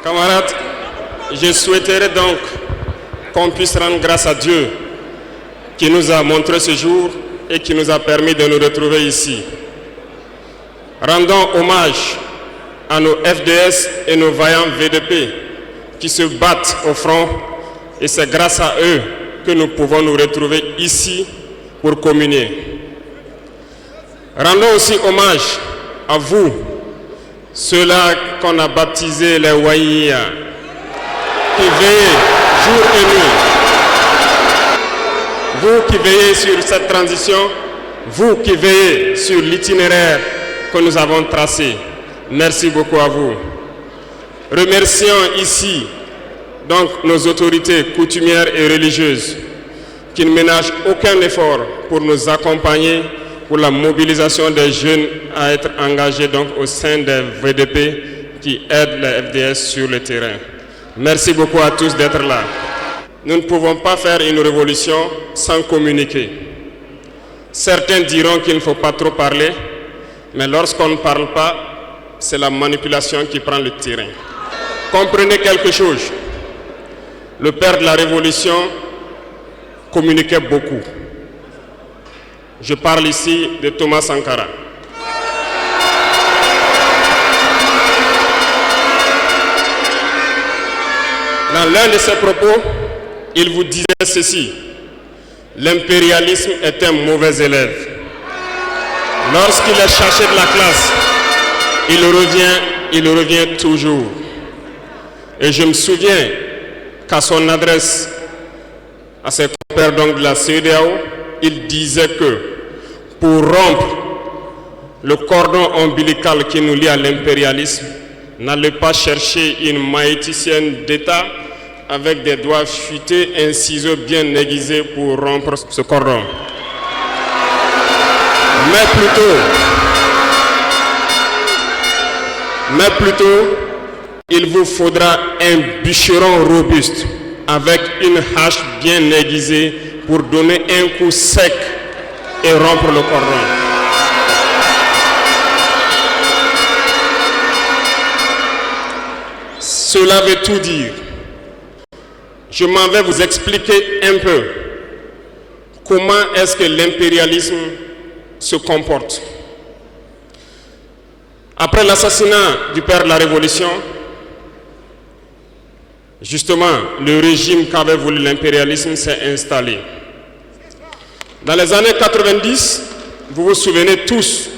Camarades, je souhaiterais donc qu'on puisse rendre grâce à Dieu qui nous a montré ce jour et qui nous a permis de nous retrouver ici. Rendons hommage à nos FDS et nos vaillants VDP qui se battent au front, et c'est grâce à eux que nous pouvons nous retrouver ici pour communier. Rendons aussi hommage à vous, ceux-là qu'on a baptisés les Waïya, qui veillent jour et nuit. Vous qui veillez sur cette transition, vous qui veillez sur l'itinéraire que nous avons tracé, merci beaucoup à vous. Remercions ici donc nos autorités coutumières et religieuses qui ne ménagent aucun effort pour nous accompagner pour la mobilisation des jeunes à être engagés donc au sein des VDP qui aident les FDS sur le terrain. Merci beaucoup à tous d'être là. Nous ne pouvons pas faire une révolution sans communiquer. Certains diront qu'il ne faut pas trop parler, mais lorsqu'on ne parle pas, c'est la manipulation qui prend le terrain. Comprenez quelque chose. Le père de la Révolution communiquait beaucoup. Je parle ici de Thomas Sankara. Dans l'un de ses propos, il vous disait ceci: l'impérialisme est un mauvais élève. Lorsqu'il est cherché de la classe, il revient toujours. Et je me souviens qu'à son adresse à ses compères donc de la CEDEAO, il disait que pour rompre le cordon ombilical qui nous lie à l'impérialisme, n'allez pas chercher une maïticienne d'État avec des doigts futés, un ciseau bien aiguisé pour rompre ce cordon. Mais plutôt, il vous faudra un bûcheron robuste avec une hache bien aiguisée pour donner un coup sec et rompre le cordon. Cela veut tout dire. Je m'en vais vous expliquer un peu comment est-ce que l'impérialisme se comporte. Après l'assassinat du père de la Révolution, justement, le régime qu'avait voulu l'impérialisme s'est installé. Dans les années 90, vous vous souvenez tous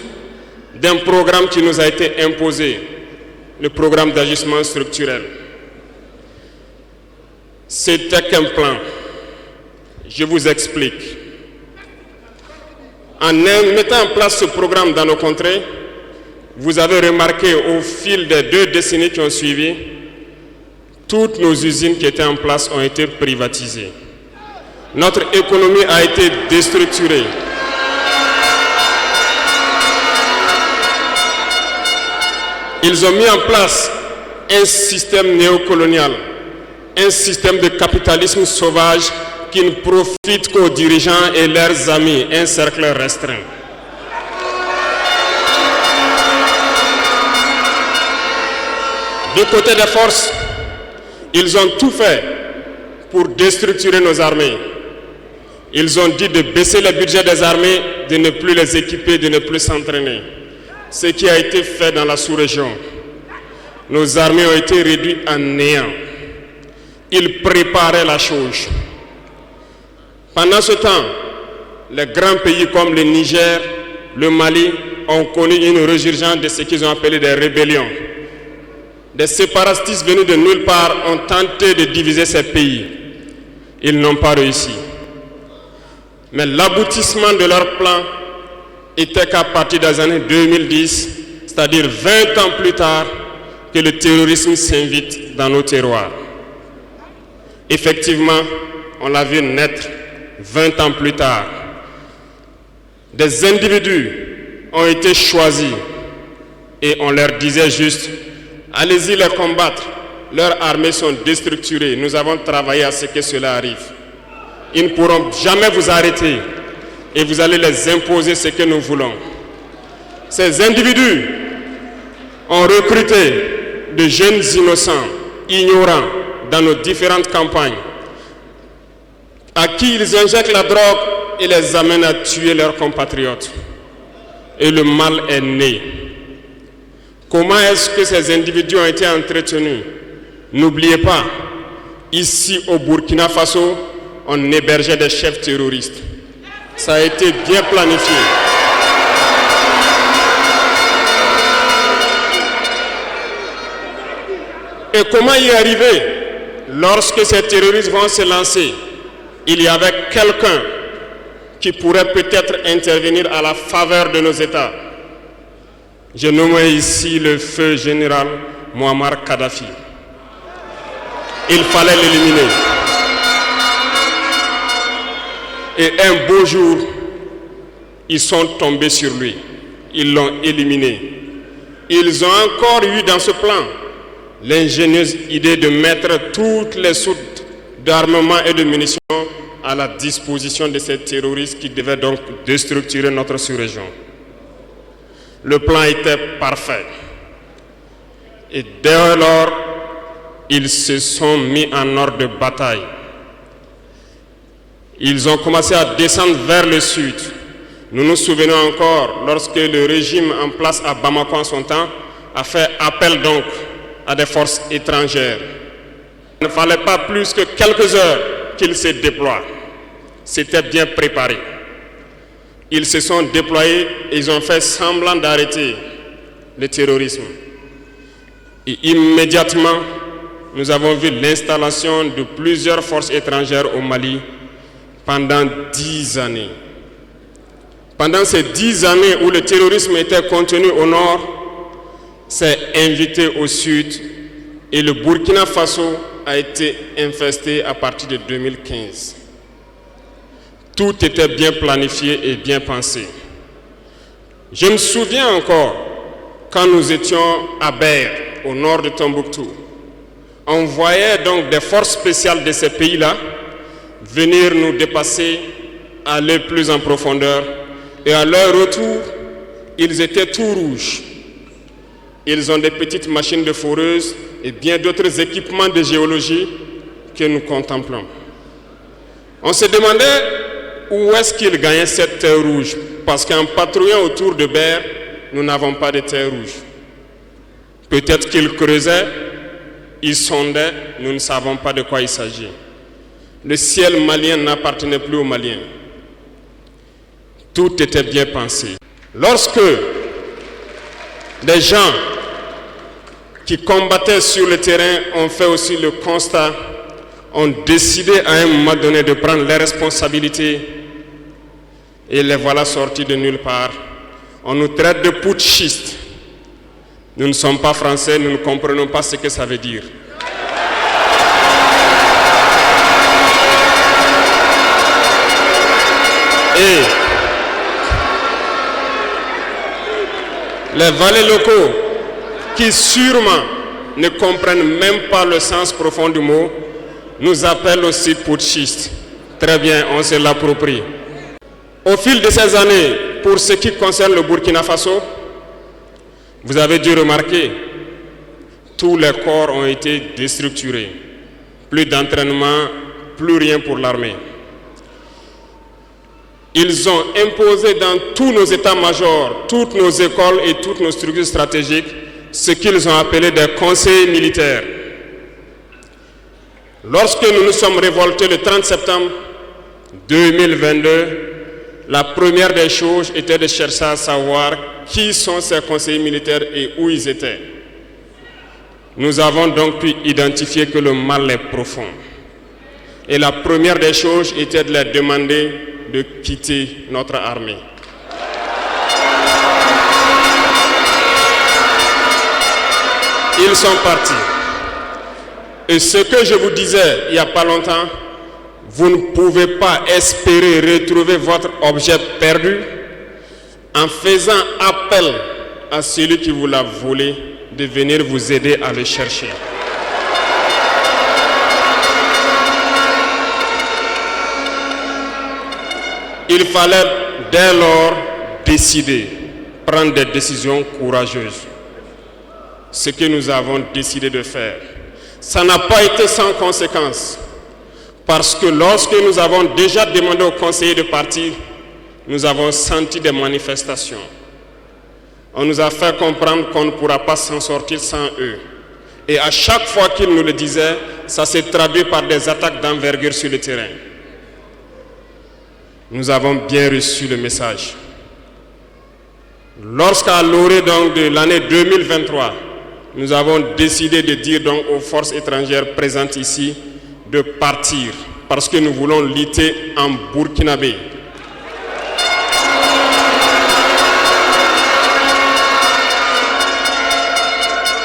d'un programme qui nous a été imposé, le programme d'ajustement structurel. C'était qu'un plan. Je vous explique. En mettant en place ce programme dans nos contrées, vous avez remarqué au fil des 2 décennies qui ont suivi, toutes nos usines qui étaient en place ont été privatisées. Notre économie a été déstructurée. Ils ont mis en place un système néocolonial, un système de capitalisme sauvage qui ne profite qu'aux dirigeants et leurs amis, un cercle restreint. Du côté des forces, ils ont tout fait pour déstructurer nos armées. Ils ont dit de baisser le budget des armées, de ne plus les équiper, de ne plus s'entraîner. Ce qui a été fait dans la sous-région. Nos armées ont été réduites en néant. Ils préparaient la chose. Pendant ce temps, les grands pays comme le Niger, le Mali ont connu une résurgence de ce qu'ils ont appelé des rébellions. Des séparatistes venus de nulle part ont tenté de diviser ces pays. Ils n'ont pas réussi. Mais l'aboutissement de leur plan était qu'à partir des années 2010, c'est-à-dire 20 ans plus tard, que le terrorisme s'invite dans nos terroirs. Effectivement, on l'a vu naître 20 ans plus tard. Des individus ont été choisis et on leur disait juste, allez-y les combattre, leurs armées sont déstructurées, nous avons travaillé à ce que cela arrive. Ils ne pourront jamais vous arrêter et vous allez les imposer ce que nous voulons. Ces individus ont recruté de jeunes innocents, ignorants, dans nos différentes campagnes, à qui ils injectent la drogue et les amènent à tuer leurs compatriotes. Et le mal est né. Comment est-ce que ces individus ont été entretenus? N'oubliez pas, ici au Burkina Faso, on hébergeait des chefs terroristes. Ça a été bien planifié. Et comment y arriver? Lorsque ces terroristes vont se lancer, il y avait quelqu'un qui pourrait peut-être intervenir à la faveur de nos États. Je nomme ici le feu général Muammar Kadhafi. Il fallait l'éliminer. Et un beau jour, ils sont tombés sur lui. Ils l'ont éliminé. Ils ont encore eu dans ce plan l'ingénieuse idée de mettre toutes les soutes d'armement et de munitions à la disposition de ces terroristes qui devaient donc déstructurer notre sous-région. Le plan était parfait. Et dès lors, ils se sont mis en ordre de bataille. Ils ont commencé à descendre vers le sud. Nous nous souvenons encore, lorsque le régime en place à Bamako en son temps a fait appel donc à des forces étrangères. Il ne fallait pas plus que quelques heures qu'ils se déploient. C'était bien préparé. Ils se sont déployés et ils ont fait semblant d'arrêter le terrorisme. Et immédiatement, nous avons vu l'installation de plusieurs forces étrangères au Mali pendant 10 années. Pendant ces 10 années où le terrorisme était contenu au nord, s'est invité au sud et le Burkina Faso a été infesté à partir de 2015. Tout était bien planifié et bien pensé. Je me souviens encore quand nous étions à Ber, au nord de Tombouctou. On voyait donc des forces spéciales de ces pays-là venir nous dépasser, aller plus en profondeur. Et à leur retour, ils étaient tout rouges. Ils ont des petites machines de foreuse et bien d'autres équipements de géologie que nous contemplons. On se demandait où est-ce qu'ils gagnaient cette terre rouge, parce qu'en patrouillant autour de Ber, nous n'avons pas de terre rouge. Peut-être qu'ils creusaient, ils sondaient, nous ne savons pas de quoi il s'agit. Le ciel malien n'appartenait plus aux Maliens. Tout était bien pensé. Lorsque des gens qui combattaient sur le terrain ont fait aussi le constat, ont décidé à un moment donné de prendre les responsabilités et les voilà sortis de nulle part. On nous traite de putschistes. Nous ne sommes pas français, nous ne comprenons pas ce que ça veut dire. Et les valets locaux, qui sûrement ne comprennent même pas le sens profond du mot, nous appellent aussi putschistes. Très bien, on se l'approprie. Au fil de ces années, pour ce qui concerne le Burkina Faso, vous avez dû remarquer, tous les corps ont été déstructurés. Plus d'entraînement, plus rien pour l'armée. Ils ont imposé dans tous nos états-majors, toutes nos écoles et toutes nos structures stratégiques ce qu'ils ont appelé des conseils militaires. Lorsque nous nous sommes révoltés le 30 septembre 2022, la première des choses était de chercher à savoir qui sont ces conseillers militaires et où ils étaient. Nous avons donc pu identifier que le mal est profond. Et la première des choses était de leur demander de quitter notre armée. Ils sont partis. Et ce que je vous disais il n'y a pas longtemps, vous ne pouvez pas espérer retrouver votre objet perdu en faisant appel à celui qui vous l'a volé de venir vous aider à le chercher. Il fallait dès lors décider, prendre des décisions courageuses. Ce que nous avons décidé de faire. Ça n'a pas été sans conséquence. Parce que lorsque nous avons déjà demandé aux conseillers de partir, nous avons senti des manifestations. On nous a fait comprendre qu'on ne pourra pas s'en sortir sans eux. Et à chaque fois qu'ils nous le disaient, ça s'est traduit par des attaques d'envergure sur le terrain. Nous avons bien reçu le message. Lorsqu'à l'orée donc de l'année 2023, nous avons décidé de dire donc aux forces étrangères présentes ici de partir parce que nous voulons lutter en burkinabé.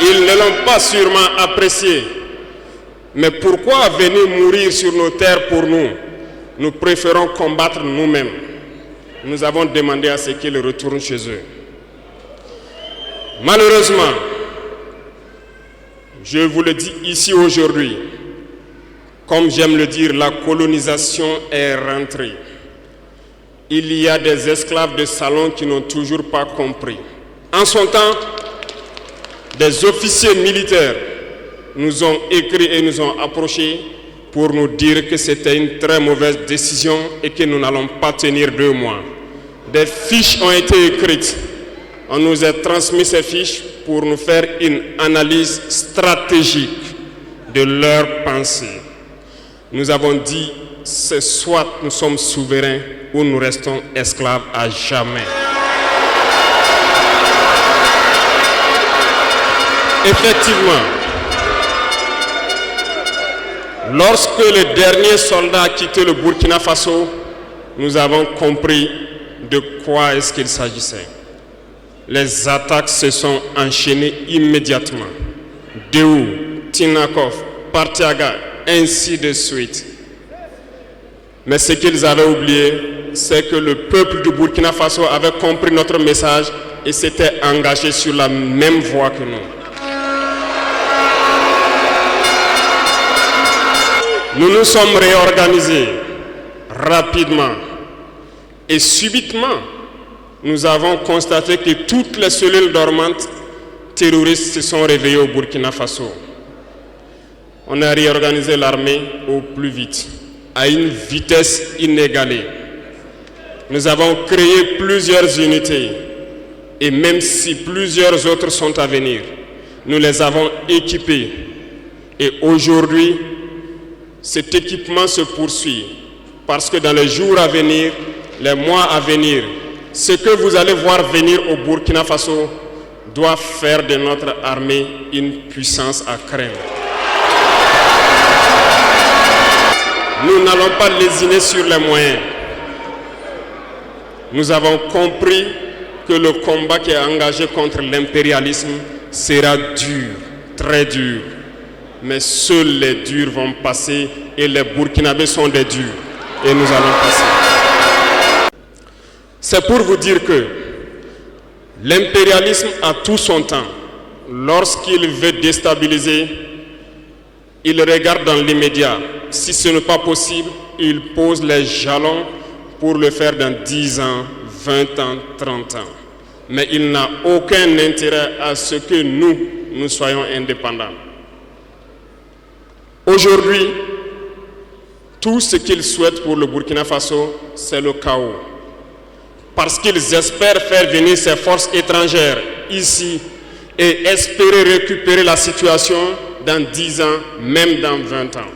Ils ne l'ont pas sûrement apprécié. Mais pourquoi venir mourir sur nos terres pour nous? Nous préférons combattre nous-mêmes. Nous avons demandé à ce qu'ils retournent chez eux. Malheureusement, je vous le dis ici aujourd'hui, comme j'aime le dire, la colonisation est rentrée. Il y a des esclaves de salon qui n'ont toujours pas compris. En son temps, des officiers militaires nous ont écrit et nous ont approchés pour nous dire que c'était une très mauvaise décision et que nous n'allons pas tenir 2 mois. Des fiches ont été écrites. On nous a transmis ces fiches pour nous faire une analyse stratégique de leurs pensées. Nous avons dit, c'est soit nous sommes souverains ou nous restons esclaves à jamais. Effectivement, lorsque le dernier soldat a quitté le Burkina Faso, nous avons compris de quoi est-ce qu'il s'agissait. Les attaques se sont enchaînées immédiatement. Déou, Tinakov, Partiaga, ainsi de suite. Mais ce qu'ils avaient oublié, c'est que le peuple du Burkina Faso avait compris notre message et s'était engagé sur la même voie que nous. Nous nous sommes réorganisés rapidement et subitement, nous avons constaté que toutes les cellules dormantes terroristes se sont réveillées au Burkina Faso. On a réorganisé l'armée au plus vite, à une vitesse inégalée. Nous avons créé plusieurs unités et même si plusieurs autres sont à venir, nous les avons équipées. Et aujourd'hui, cet équipement se poursuit parce que dans les jours à venir, les mois à venir, ce que vous allez voir venir au Burkina Faso doit faire de notre armée une puissance à craindre. Nous n'allons pas lésiner sur les moyens. Nous avons compris que le combat qui est engagé contre l'impérialisme sera dur, très dur. Mais seuls les durs vont passer et les Burkinabés sont des durs. Et nous allons passer. C'est pour vous dire que l'impérialisme a tout son temps. Lorsqu'il veut déstabiliser, il regarde dans l'immédiat. Si ce n'est pas possible, il pose les jalons pour le faire dans 10 ans, 20 ans, 30 ans. Mais il n'a aucun intérêt à ce que nous soyons indépendants. Aujourd'hui, tout ce qu'ils souhaitent pour le Burkina Faso, c'est le chaos. Parce qu'ils espèrent faire venir ces forces étrangères ici et espérer récupérer la situation dans 10 ans, même dans 20 ans.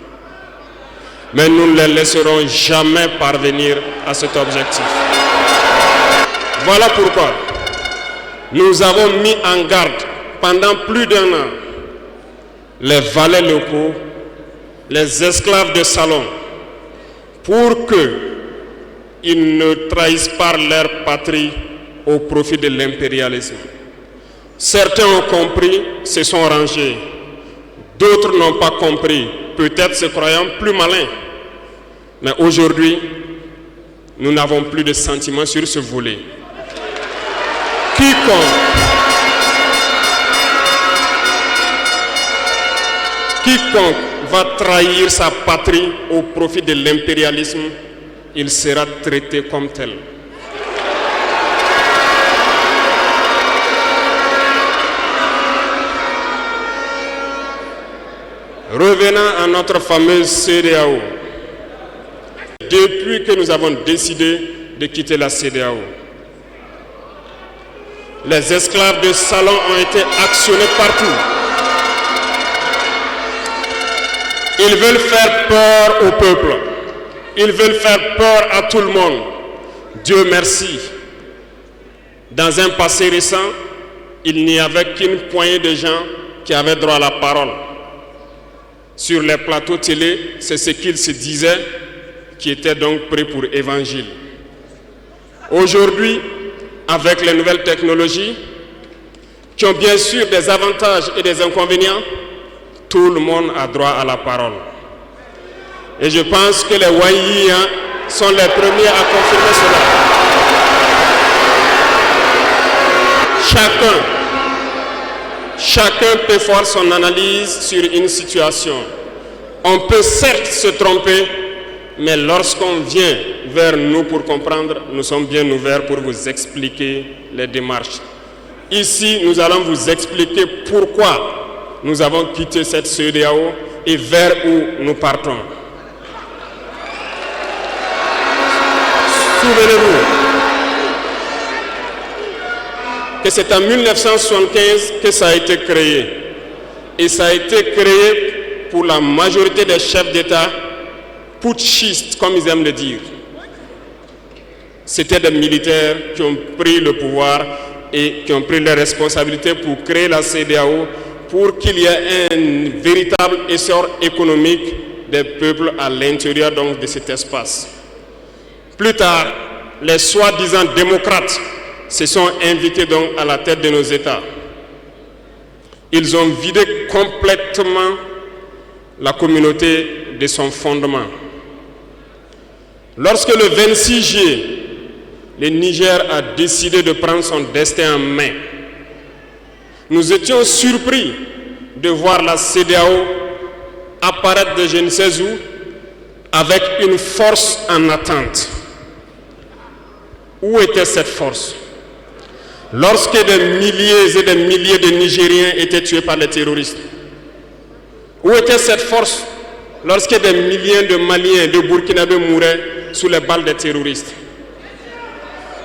Mais nous ne les laisserons jamais parvenir à cet objectif. Voilà pourquoi nous avons mis en garde pendant plus d'1 an les valets locaux, les esclaves de salon, pour qu'ils ne trahissent pas leur patrie au profit de l'impérialisme. Certains ont compris, se sont rangés. D'autres n'ont pas compris, peut-être se croyant plus malins. Mais aujourd'hui, nous n'avons plus de sentiments sur ce volet. Quiconque va trahir sa patrie au profit de l'impérialisme, il sera traité comme tel. Revenons à notre fameuse CEDEAO. Depuis que nous avons décidé de quitter la CEDEAO, les esclaves de salon ont été actionnés partout. Ils veulent faire peur au peuple. Ils veulent faire peur à tout le monde. Dieu merci. Dans un passé récent, il n'y avait qu'une poignée de gens qui avaient droit à la parole. Sur les plateaux télé, c'est ce qu'ils se disaient qui étaient donc prêts pour l'évangile. Aujourd'hui, avec les nouvelles technologies, qui ont bien sûr des avantages et des inconvénients, tout le monde a droit à la parole. Et je pense que les Wanyis sont les premiers à confirmer cela. Chacun peut faire son analyse sur une situation. On peut certes se tromper, mais lorsqu'on vient vers nous pour comprendre, nous sommes bien ouverts pour vous expliquer les démarches. Ici, nous allons vous expliquer pourquoi nous avons quitté cette CEDEAO et vers où nous partons. Souvenez-vous que c'est en 1975 que ça a été créé. Et ça a été créé pour la majorité des chefs d'État putschistes, comme ils aiment le dire. C'était des militaires qui ont pris le pouvoir et qui ont pris les responsabilités pour créer la CEDEAO pour qu'il y ait un véritable essor économique des peuples à l'intérieur donc de cet espace. Plus tard, les soi-disant démocrates se sont invités donc à la tête de nos États. Ils ont vidé complètement la communauté de son fondement. Lorsque le 26 juillet, le Niger a décidé de prendre son destin en main, nous étions surpris de voir la CEDEAO apparaître de je ne sais où avec une force en attente. Où était cette force? Lorsque des milliers et des milliers de Nigériens étaient tués par les terroristes, où était cette force lorsque des milliers de Maliens, de Burkinabés mouraient sous les balles des terroristes?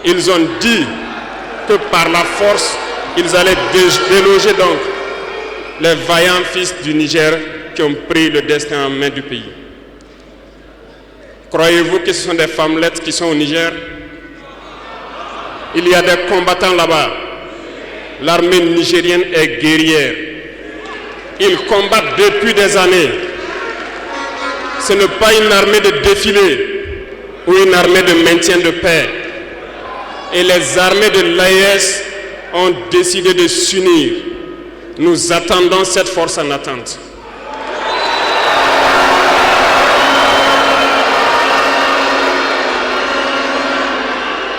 Ils ont dit que par la force, ils allaient déloger donc les vaillants fils du Niger qui ont pris le destin en main du pays. Croyez-vous que ce sont des femmelettes qui sont au Niger? Il y a des combattants là-bas. L'armée nigérienne est guerrière. Ils combattent depuis des années. Ce n'est pas une armée de défilé ou une armée de maintien de paix. Et les armées de l'AES ont décidé de s'unir. Nous attendons cette force en attente.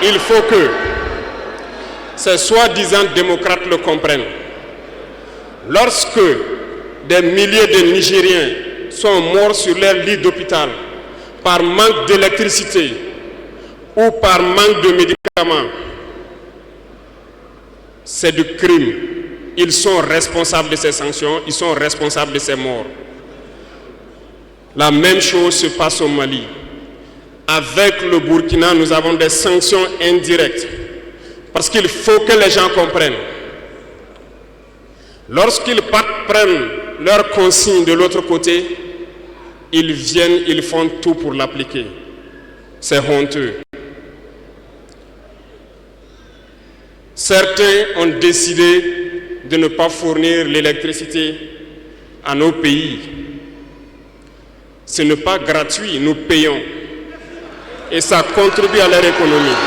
Il faut que ces soi-disant démocrates le comprennent. Lorsque des milliers de Nigériens sont morts sur leur lit d'hôpital par manque d'électricité ou par manque de médicaments, c'est du crime. Ils sont responsables de ces sanctions, ils sont responsables de ces morts. La même chose se passe au Mali. Avec le Burkina, nous avons des sanctions indirectes. Parce qu'il faut que les gens comprennent. Lorsqu'ils partent prennent leurs consignes de l'autre côté, ils viennent, ils font tout pour l'appliquer. C'est honteux. Certains ont décidé de ne pas fournir l'électricité à nos pays. Ce n'est pas gratuit, nous payons. Et ça contribue à leur économie. « 1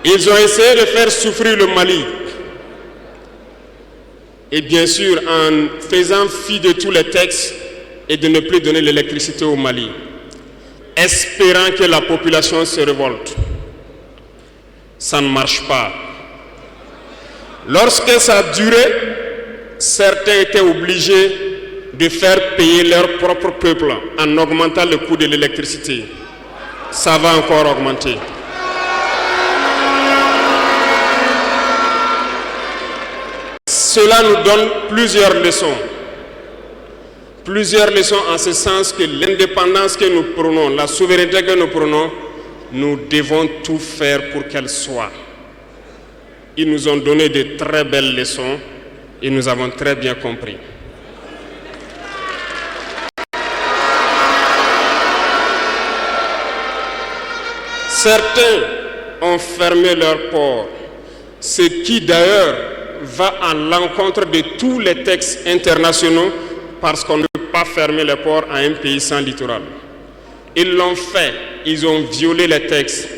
Ils ont essayé de faire souffrir le Mali. Et bien sûr, en faisant fi de tous les textes et de ne plus donner l'électricité au Mali, espérant que la population se révolte. Ça ne marche pas. Lorsque ça a duré, certains étaient obligés de faire payer leur propre peuple en augmentant le coût de l'électricité. Ça va encore augmenter. Cela nous donne plusieurs leçons. Plusieurs leçons en ce sens que l'indépendance que nous prenons, la souveraineté que nous prenons, nous devons tout faire pour qu'elle soit. Ils nous ont donné de très belles leçons et nous avons très bien compris. Certains ont fermé leurs ports, ce qui d'ailleurs va à l'encontre de tous les textes internationaux parce qu'on ne peut pas fermer les ports à un pays sans littoral. Ils l'ont fait, ils ont violé les textes.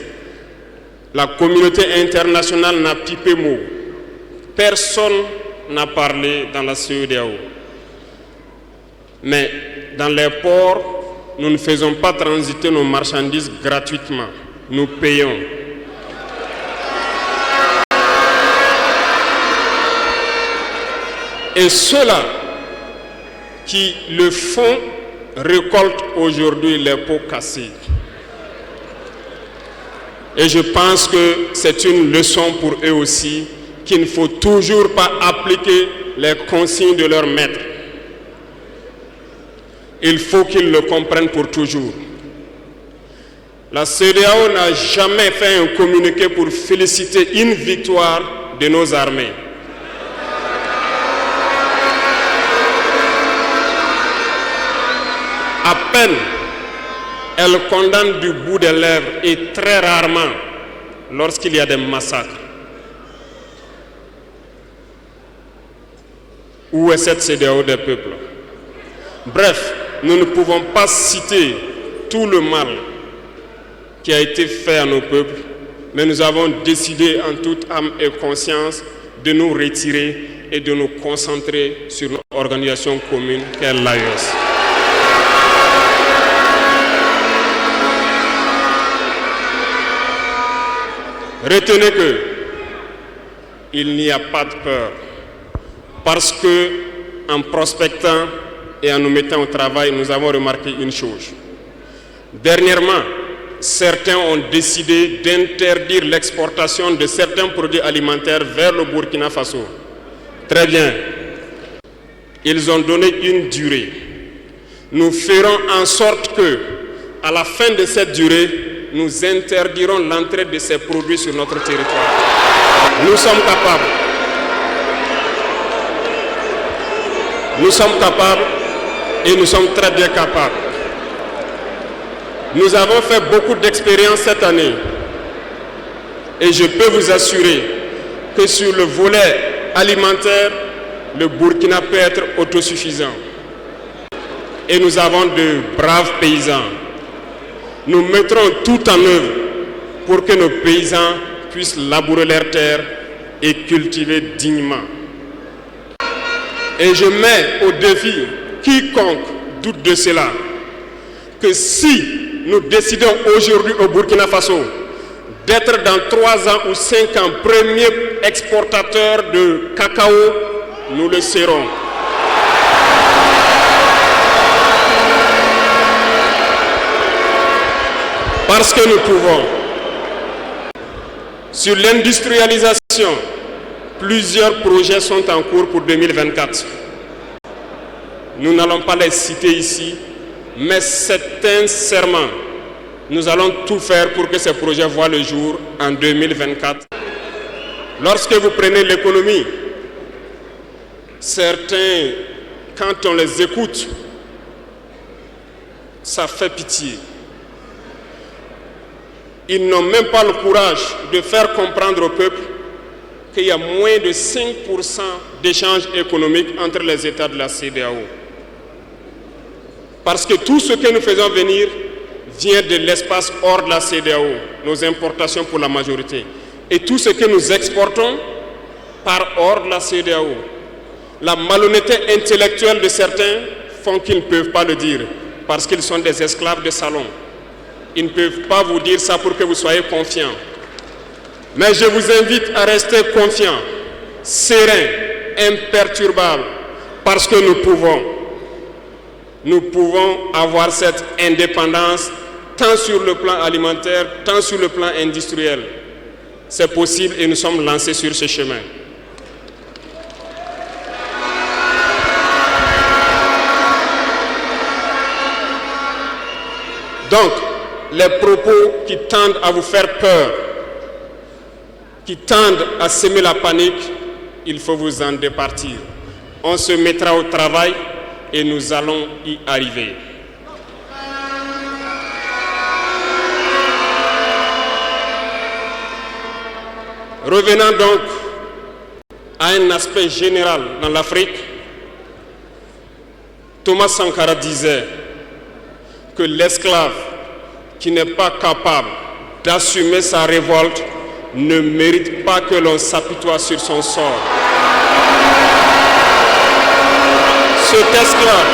La communauté internationale n'a pipé mot. Personne n'a parlé dans la CEDEAO. Mais dans les ports, nous ne faisons pas transiter nos marchandises gratuitement. Nous payons. Et ceux-là qui le font récoltent aujourd'hui les pots cassés. Et je pense que c'est une leçon pour eux aussi, qu'il ne faut toujours pas appliquer les consignes de leur maître. Il faut qu'ils le comprennent pour toujours. La CEDEAO n'a jamais fait un communiqué pour féliciter une victoire de nos armées. À peine, elle condamne du bout des lèvres et très rarement lorsqu'il y a des massacres. Où est cette CEDEAO des peuples? Bref, nous ne pouvons pas citer tout le mal qui a été fait à nos peuples, mais nous avons décidé en toute âme et conscience de nous retirer et de nous concentrer sur notre organisation commune qu'est l'AES. Retenez que il n'y a pas de peur, parce que en prospectant et en nous mettant au travail, nous avons remarqué une chose. Dernièrement, certains ont décidé d'interdire l'exportation de certains produits alimentaires vers le Burkina Faso. Très bien. Ils ont donné une durée. Nous ferons en sorte que, à la fin de cette durée, nous interdirons l'entrée de ces produits sur notre territoire. Nous sommes capables. Nous sommes capables et nous sommes très bien capables. Nous avons fait beaucoup d'expériences cette année et je peux vous assurer que sur le volet alimentaire, le Burkina peut être autosuffisant. Et nous avons de braves paysans. Nous mettrons tout en œuvre pour que nos paysans puissent labourer leurs terres et cultiver dignement. Et je mets au défi quiconque doute de cela, que si nous décidons aujourd'hui au Burkina Faso d'être dans 3 ans ou 5 ans premier exportateur de cacao, nous le serons. Parce que nous pouvons. Sur l'industrialisation, plusieurs projets sont en cours pour 2024. Nous n'allons pas les citer ici, mais sincèrement, nous allons tout faire pour que ces projets voient le jour en 2024. Lorsque vous prenez l'économie, certains, quand on les écoute, ça fait pitié. Ils n'ont même pas le courage de faire comprendre au peuple qu'il y a moins de 5% d'échanges économiques entre les États de la CEDEAO. Parce que tout ce que nous faisons venir vient de l'espace hors de la CEDEAO, nos importations pour la majorité. Et tout ce que nous exportons part hors de la CEDEAO. La malhonnêteté intellectuelle de certains font qu'ils ne peuvent pas le dire parce qu'ils sont des esclaves de salon. Ils ne peuvent pas vous dire ça pour que vous soyez confiants. Mais je vous invite à rester confiants, sereins, imperturbables, parce que nous pouvons avoir cette indépendance tant sur le plan alimentaire, tant sur le plan industriel. C'est possible et nous sommes lancés sur ce chemin. Donc, les propos qui tendent à vous faire peur, qui tendent à semer la panique, il faut vous en départir. On se mettra au travail et nous allons y arriver. Revenons donc à un aspect général dans l'Afrique. Thomas Sankara disait que l'esclave qui n'est pas capable d'assumer sa révolte ne mérite pas que l'on s'apitoie sur son sort. Cet esclave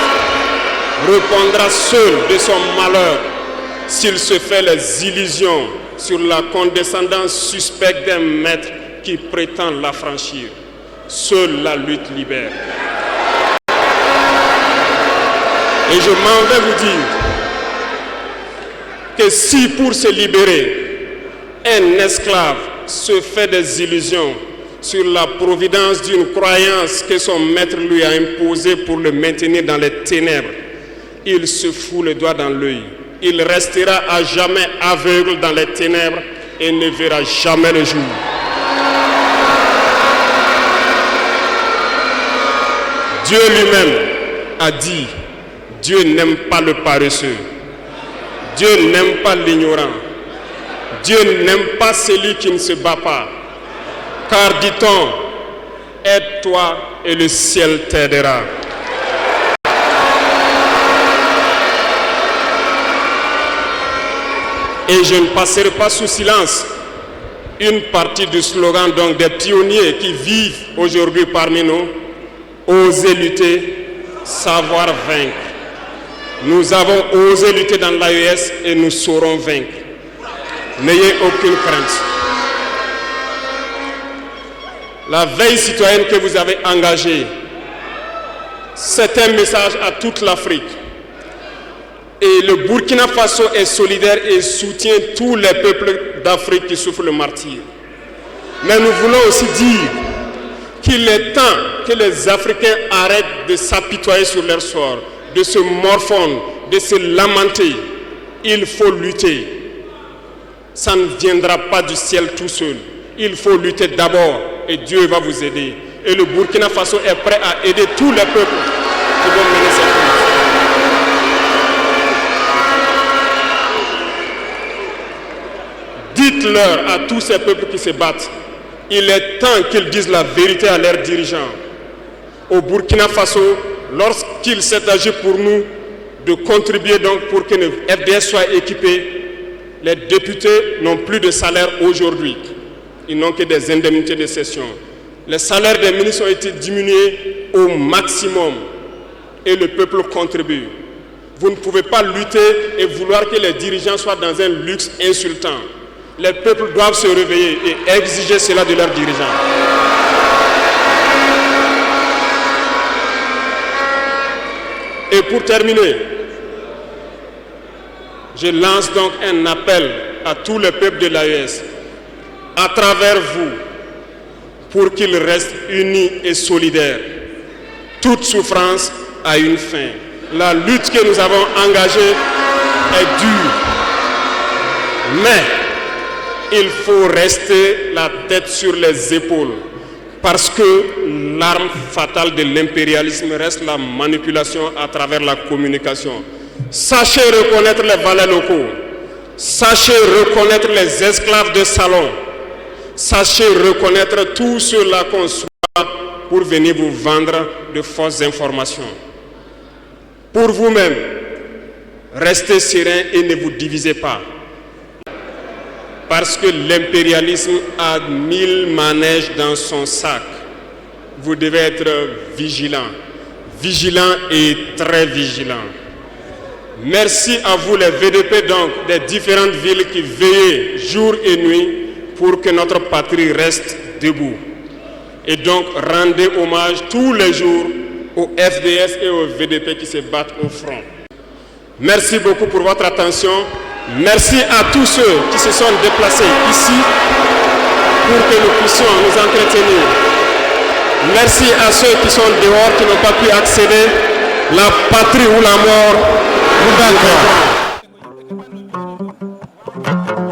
répondra seul de son malheur s'il se fait les illusions sur la condescendance suspecte d'un maître qui prétend l'affranchir. Seule la lutte libère. Et je m'en vais vous dire que si pour se libérer, un esclave se fait des illusions sur la providence d'une croyance que son maître lui a imposée pour le maintenir dans les ténèbres, il se fout le doigt dans l'œil. Il restera à jamais aveugle dans les ténèbres et ne verra jamais le jour. Dieu lui-même a dit, Dieu n'aime pas le paresseux. Dieu n'aime pas l'ignorant. Dieu n'aime pas celui qui ne se bat pas. Car dit-on, aide-toi et le ciel t'aidera. Et je ne passerai pas sous silence une partie du slogan donc des pionniers qui vivent aujourd'hui parmi nous. Oser lutter, savoir vaincre. Nous avons osé lutter dans l'AES et nous saurons vaincre. N'ayez aucune crainte. La veille citoyenne que vous avez engagée, c'est un message à toute l'Afrique. Et le Burkina Faso est solidaire et soutient tous les peuples d'Afrique qui souffrent le martyre. Mais nous voulons aussi dire qu'il est temps que les Africains arrêtent de s'apitoyer sur leur sort, de se morfondre, de se lamenter. Il faut lutter. Ça ne viendra pas du ciel tout seul. Il faut lutter d'abord et Dieu va vous aider. Et le Burkina Faso est prêt à aider tous les peuples qui vont mener cette lutte. Dites-leur à tous ces peuples qui se battent, il est temps qu'ils disent la vérité à leurs dirigeants. Au Burkina Faso, lorsqu'il s'est agi pour nous de contribuer donc pour que le FDS soit équipé, les députés n'ont plus de salaire aujourd'hui. Ils n'ont que des indemnités de session. Les salaires des ministres ont été diminués au maximum et le peuple contribue. Vous ne pouvez pas lutter et vouloir que les dirigeants soient dans un luxe insultant. Les peuples doivent se réveiller et exiger cela de leurs dirigeants. Et pour terminer, je lance donc un appel à tous les peuples de l'AES, à travers vous, pour qu'ils restent unis et solidaires. Toute souffrance a une fin. La lutte que nous avons engagée est dure. Mais il faut rester la tête sur les épaules parce que l'arme fatale de l'impérialisme reste la manipulation à travers la communication. Sachez reconnaître les valets locaux. Sachez reconnaître les esclaves de salon. Sachez reconnaître tout ceux-là qu'on soit pour venir vous vendre de fausses informations. Pour vous-même, restez serein et ne vous divisez pas. Parce que l'impérialisme a 1000 manèges dans son sac. Vous devez être vigilant. Vigilant et très vigilant. Merci à vous les VDP donc des différentes villes qui veillent jour et nuit pour que notre patrie reste debout. Et donc rendez hommage tous les jours aux FDS et aux VDP qui se battent au front. Merci beaucoup pour votre attention. Merci à tous ceux qui se sont déplacés ici pour que nous puissions nous entretenir. Merci à ceux qui sont dehors, qui n'ont pas pu accéder. La patrie ou la mort, nous